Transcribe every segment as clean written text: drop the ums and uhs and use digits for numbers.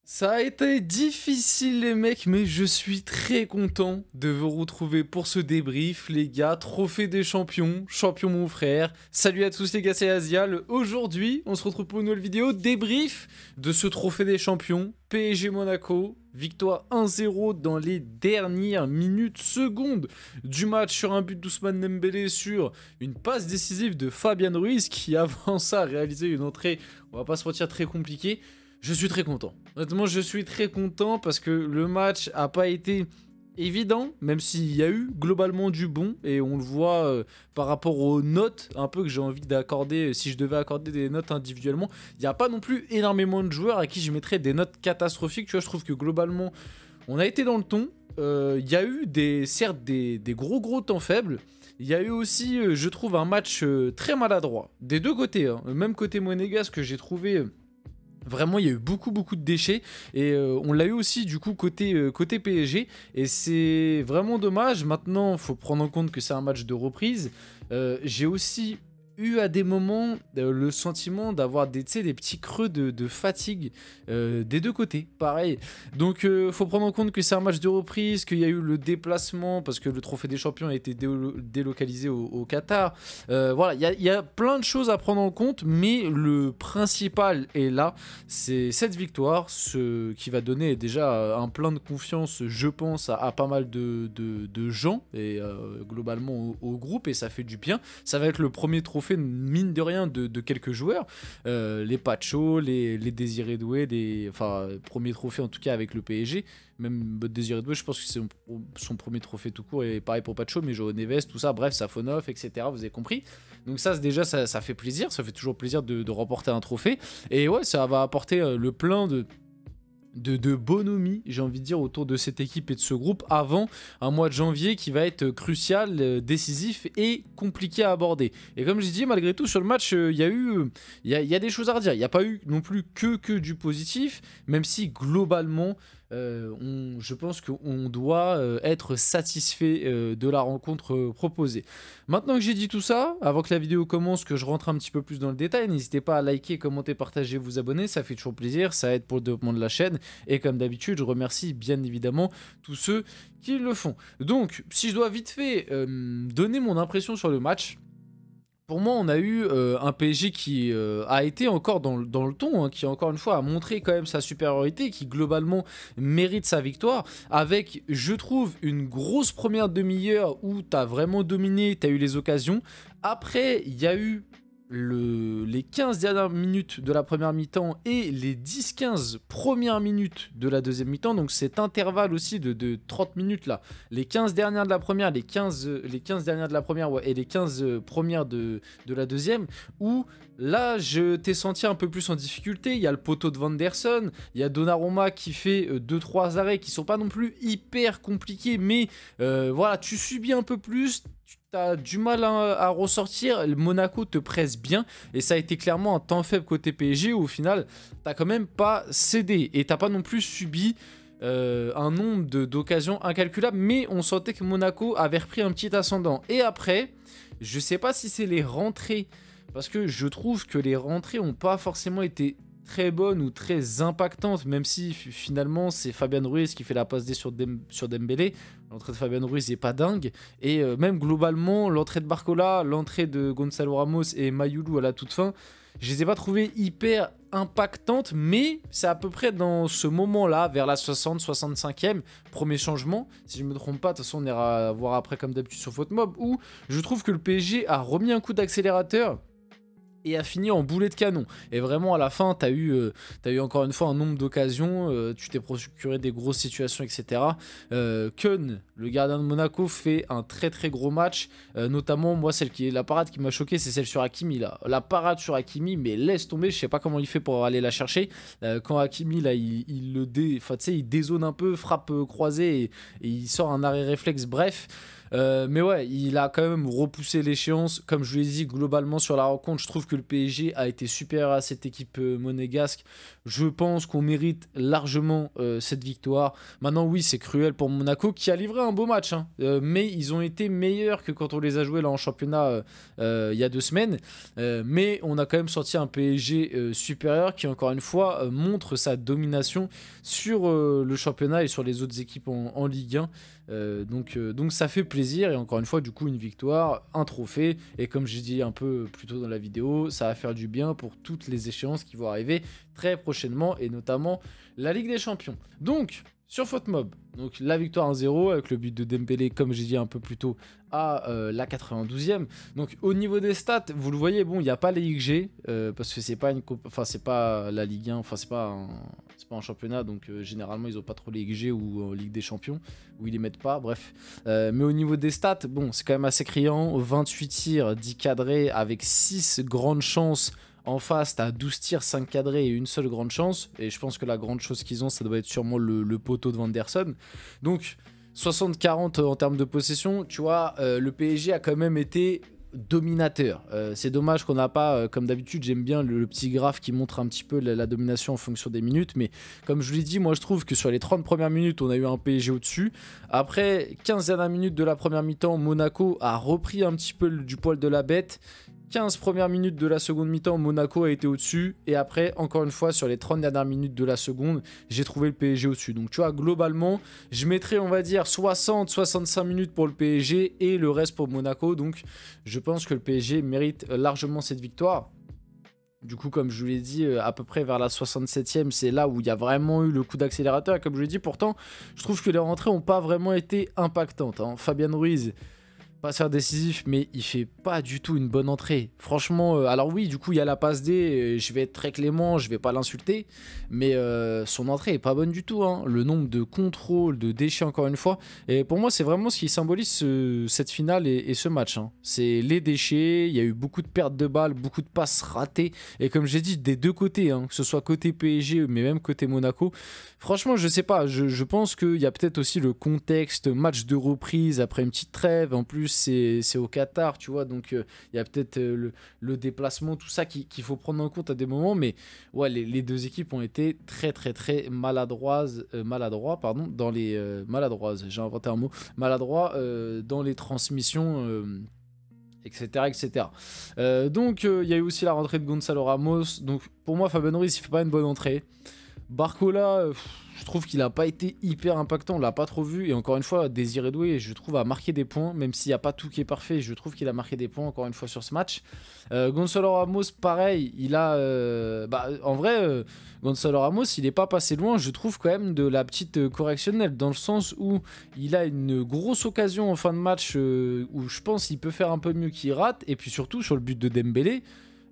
Ça a été difficile les mecs, mais je suis très content de vous retrouver pour ce débrief les gars. Trophée des champions, champion mon frère. Salut à tous les gars, c'est Azial. Aujourd'hui, on se retrouve pour une nouvelle vidéo débrief de ce trophée des champions. PSG Monaco, victoire 1-0 dans les dernières minutes secondes du match sur un but d'Ousmane Dembélé sur une passe décisive de Fabian Ruiz qui avant ça a réalisé une entrée, on va pas se mentir, très compliquée. Je suis très content. Honnêtement, je suis très content parce que le match a pas été évident, même s'il y a eu globalement du bon et on le voit par rapport aux notes un peu que j'ai envie d'accorder. Si je devais accorder des notes individuellement, il n'y a pas non plus énormément de joueurs à qui je mettrais des notes catastrophiques. Tu vois, je trouve que globalement, on a été dans le ton. Il y a eu certes des gros temps faibles. Il y a eu aussi, je trouve, un match très maladroit des deux côtés. Hein. Même côté monégasque que j'ai trouvé... Vraiment, il y a eu beaucoup de déchets et on l'a eu aussi du coup côté PSG et c'est vraiment dommage. Maintenant, il faut prendre en compte que c'est un match de reprise. J'ai aussi eu à des moments le sentiment d'avoir des petits creux de fatigue des deux côtés, pareil. Donc faut prendre en compte que c'est un match de reprise, qu'il y a eu le déplacement parce que le trophée des champions a été délocalisé au Qatar. Voilà, il y a plein de choses à prendre en compte, mais le principal est là, c'est cette victoire, ce qui va donner déjà un plein de confiance, je pense, à pas mal de gens et globalement au groupe, et ça fait du bien. Ça va être le premier trophée mine de rien de quelques joueurs, les Pacho, les Désiré Doué, enfin premier trophée en tout cas avec le PSG, même Désiré Doué je pense que c'est son premier trophée tout court, et pareil pour Pacho, mais João Neves, tout ça, bref, Safonov, etc. Vous avez compris. Donc ça déjà ça fait plaisir, ça fait toujours plaisir de remporter un trophée, et ouais, ça va apporter le plein de bonhomie, j'ai envie de dire, autour de cette équipe et de ce groupe avant un mois de janvier qui va être crucial, décisif et compliqué à aborder. Et comme je dis, malgré tout, sur le match, il y a des choses à redire. Il n'y a pas eu non plus que du positif, même si globalement, je pense qu'on doit être satisfait de la rencontre proposée. Maintenant que j'ai dit tout ça, avant que la vidéo commence, que je rentre un petit peu plus dans le détail, n'hésitez pas à liker, commenter, partager, vous abonner, ça fait toujours plaisir, ça aide pour le développement de la chaîne. Et comme d'habitude, je remercie bien évidemment tous ceux qui le font. Donc, si je dois vite fait donner mon impression sur le match, pour moi, on a eu un PSG qui a été encore dans le ton, hein, qui encore une fois a montré quand même sa supériorité, qui globalement mérite sa victoire, avec, je trouve, une grosse première demi-heure où tu as vraiment dominé, tu as eu les occasions. Après, il y a eu les 15 dernières minutes de la première mi-temps et les 10-15 premières minutes de la deuxième mi-temps, donc cet intervalle aussi de 30 minutes là, les 15 dernières de la première, les 15 dernières de la première, ouais, et les 15 premières de la deuxième, où là je t'ai senti un peu plus en difficulté. Il y a le poteau de Vanderson, il y a Donnarumma qui fait 2-3 arrêts qui sont pas non plus hyper compliqués, mais voilà, tu subis un peu plus, tu as du mal à ressortir. Monaco te presse bien et ça a été clairement un temps faible côté PSG où au final t'as quand même pas cédé et t'as pas non plus subi un nombre d'occasions incalculables, mais on sentait que Monaco avait repris un petit ascendant. Et après, je sais pas si c'est les rentrées, parce que je trouve que les rentrées ont pas forcément été très bonne ou très impactante, même si finalement c'est Fabian Ruiz qui fait la passe D sur Dembélé. L'entrée de Fabian Ruiz n'est pas dingue, et même globalement l'entrée de Barcola, l'entrée de Gonzalo Ramos et Mayoulou à la toute fin, je les ai pas trouvées hyper impactantes, mais c'est à peu près dans ce moment-là, vers la 60-65e, premier changement, si je me trompe pas, de toute façon on ira voir après comme d'habitude sur FootMob, où je trouve que le PSG a remis un coup d'accélérateur et a fini en boulet de canon. Et vraiment à la fin t'as eu encore une fois un nombre d'occasions, tu t'es procuré des grosses situations, etc. Keun, le gardien de Monaco, fait un très gros match, notamment moi la parade qui m'a choqué, c'est celle sur Hakimi là. La parade sur Hakimi, mais laisse tomber, je sais pas comment il fait pour aller la chercher, quand Hakimi là il dézone un peu, frappe croisée, et il sort un arrêt réflexe, bref. Mais ouais, il a quand même repoussé l'échéance. Comme je vous l'ai dit, globalement sur la rencontre, je trouve que le PSG a été supérieur à cette équipe monégasque. Je pense qu'on mérite largement cette victoire. Maintenant, oui, c'est cruel pour Monaco qui a livré un beau match, hein. Mais ils ont été meilleurs que quand on les a joués là en championnat il y a 2 semaines. Mais on a quand même sorti un PSG supérieur qui, encore une fois, montre sa domination sur le championnat et sur les autres équipes en Ligue 1. Donc ça fait plaisir, et encore une fois, du coup, une victoire, un trophée, et comme j'ai dit un peu plus tôt dans la vidéo, ça va faire du bien pour toutes les échéances qui vont arriver très prochainement, et notamment la Ligue des Champions. Donc sur FotMob, donc la victoire 1-0 avec le but de Dembélé, comme j'ai dit un peu plus tôt, à la 92e. Donc au niveau des stats, vous le voyez, bon, il n'y a pas les XG, parce que c'est pas c'est pas la Ligue 1, enfin c'est pas un championnat, donc généralement ils ont pas trop les XG, ou en Ligue des Champions où ils les mettent pas, bref. Mais au niveau des stats, bon, c'est quand même assez criant. 28 tirs, 10 cadrés, avec 6 grandes chances. En face, t'as 12 tirs, 5 cadrés et une seule grande chance. Et je pense que la grande chose qu'ils ont, ça doit être sûrement le poteau de Vanderson. Donc 60-40 en termes de possession, tu vois, le PSG a quand même été dominateur. C'est dommage qu'on n'a pas, comme d'habitude, j'aime bien le petit graphe qui montre un petit peu la domination en fonction des minutes, mais comme je vous l'ai dit, moi je trouve que sur les 30 premières minutes, on a eu un PSG au-dessus. Après 15 dernières minutes de la première mi-temps, Monaco a repris un petit peu du poil de la bête. 15 premières minutes de la seconde mi-temps, Monaco a été au-dessus. Et après, encore une fois, sur les 30 dernières minutes de la seconde, j'ai trouvé le PSG au-dessus. Donc tu vois, globalement, je mettrais, on va dire, 60-65 minutes pour le PSG et le reste pour Monaco. Donc je pense que le PSG mérite largement cette victoire. Du coup, comme je vous l'ai dit, à peu près vers la 67e, c'est là où il y a vraiment eu le coup d'accélérateur. Et comme je vous l'ai dit, pourtant, je trouve que les rentrées n'ont pas vraiment été impactantes, hein. Fabien Ruiz, passeur décisif, mais il fait pas du tout une bonne entrée. Franchement, alors oui, du coup, il y a la passe D, je vais être très clément, je vais pas l'insulter, mais son entrée est pas bonne du tout, hein. Le nombre de contrôles, de déchets, encore une fois. Et pour moi, c'est vraiment ce qui symbolise cette finale et ce match, hein. C'est les déchets, il y a eu beaucoup de pertes de balles, beaucoup de passes ratées. Et comme j'ai dit, des deux côtés, hein, que ce soit côté PSG, mais même côté Monaco. Franchement, je sais pas, je pense qu'il y a peut-être aussi le contexte, match de reprise après une petite trêve. En plus, c'est au Qatar, tu vois, donc il y a peut-être le déplacement, tout ça qu'il faut prendre en compte à des moments. Mais ouais, les deux équipes ont été très maladroits, dans les maladroises, j'ai inventé un mot, maladroits dans les transmissions, etc. etc. Donc il y a eu aussi la rentrée de Gonzalo Ramos. Donc pour moi, Fabien Ruiz, il fait pas une bonne entrée. Barcola, je trouve qu'il n'a pas été hyper impactant, on l'a pas trop vu. Et encore une fois, Désiré Doué, je trouve, a marqué des points, même s'il n'y a pas tout qui est parfait, je trouve qu'il a marqué des points encore une fois sur ce match. Gonzalo Ramos, pareil, il a... en vrai, Gonzalo Ramos, il n'est pas passé loin, je trouve, quand même, de la petite correctionnelle, dans le sens où il a une grosse occasion en fin de match, où je pense qu'il peut faire un peu mieux qu'il rate. Et puis surtout, sur le but de Dembélé,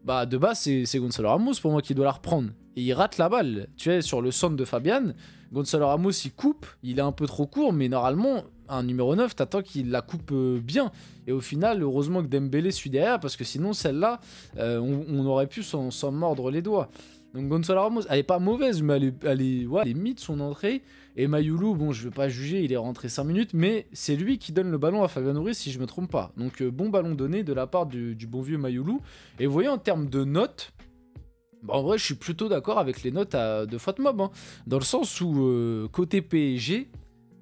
bah de base c'est Gonzalo Ramos pour moi qui doit la reprendre, et il rate la balle, tu vois, sur le centre de Fabian. Gonzalo Ramos il coupe, il est un peu trop court, mais normalement un numéro 9 t'attends qu'il la coupe bien, et au final heureusement que Dembélé suit derrière, parce que sinon celle-là on aurait pu s'en mordre les doigts. Donc Gonzalo Ramos, elle est pas mauvaise, mais elle est mythe son entrée. Et Mayoulou, bon, je vais pas juger, il est rentré 5 minutes, mais c'est lui qui donne le ballon à Fabien Ruiz, si je me trompe pas. Donc bon ballon donné de la part du bon vieux Mayoulou. Et vous voyez, en termes de notes, bah, en vrai, je suis plutôt d'accord avec les notes de FotMob, hein, dans le sens où côté PSG,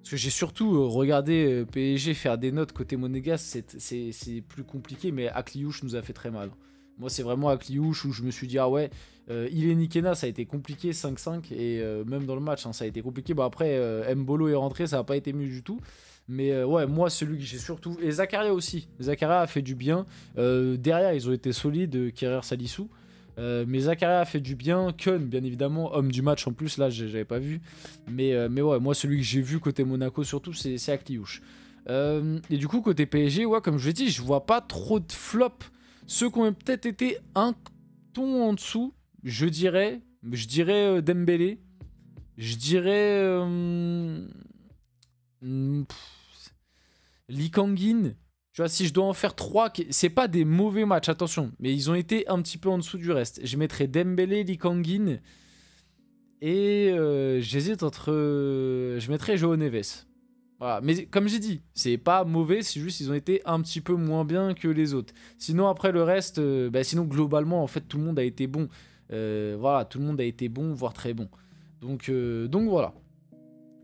parce que j'ai surtout regardé PSG faire des notes côté Monégasque, c'est plus compliqué, mais Akliouche nous a fait très mal. Moi, c'est vraiment Akliouche où je me suis dit, ah ouais, Ilé Nikena, ça a été compliqué, 5-5, et même dans le match, hein, ça a été compliqué. Bon, après, Mbolo est rentré, ça n'a pas été mieux du tout. Mais ouais, moi, celui que j'ai surtout... Et Zakaria aussi. Zakaria a fait du bien. Derrière, ils ont été solides, Kerrer Salissou. Mais Zakaria a fait du bien. Kun, bien évidemment, homme du match en plus, là, j'avais pas vu. Mais ouais, moi, celui que j'ai vu côté Monaco, surtout, c'est Akliouche. Et du coup, côté PSG, ouais, comme je l'ai dit, je vois pas trop de flops. Ceux qui ont peut-être été un ton en dessous, je dirais Dembélé, je dirais Lee Kang-in. Tu vois, si je dois en faire 3, c'est pas des mauvais matchs, attention, mais ils ont été un petit peu en dessous du reste. Je mettrais Dembélé, Lee Kang-in, et j'hésite entre... je mettrais João Neves. Voilà. Mais comme j'ai dit, c'est pas mauvais, c'est juste qu'ils ont été un petit peu moins bien que les autres. Sinon, après le reste, sinon globalement, en fait, tout le monde a été bon. Voilà, tout le monde a été bon, voire très bon. Donc voilà.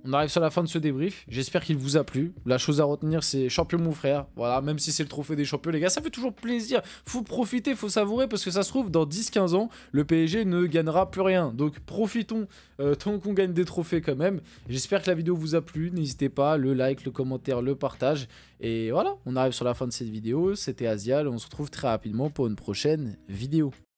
On arrive sur la fin de ce débrief, j'espère qu'il vous a plu. La chose à retenir, c'est champion mon frère. Voilà, même si c'est le trophée des champions, les gars, ça fait toujours plaisir. Faut profiter, faut savourer, parce que ça se trouve, dans 10-15 ans, le PSG ne gagnera plus rien. Donc profitons tant qu'on gagne des trophées quand même. J'espère que la vidéo vous a plu. N'hésitez pas, le like, le commentaire, le partage. Et voilà, on arrive sur la fin de cette vidéo. C'était Asial, on se retrouve très rapidement pour une prochaine vidéo.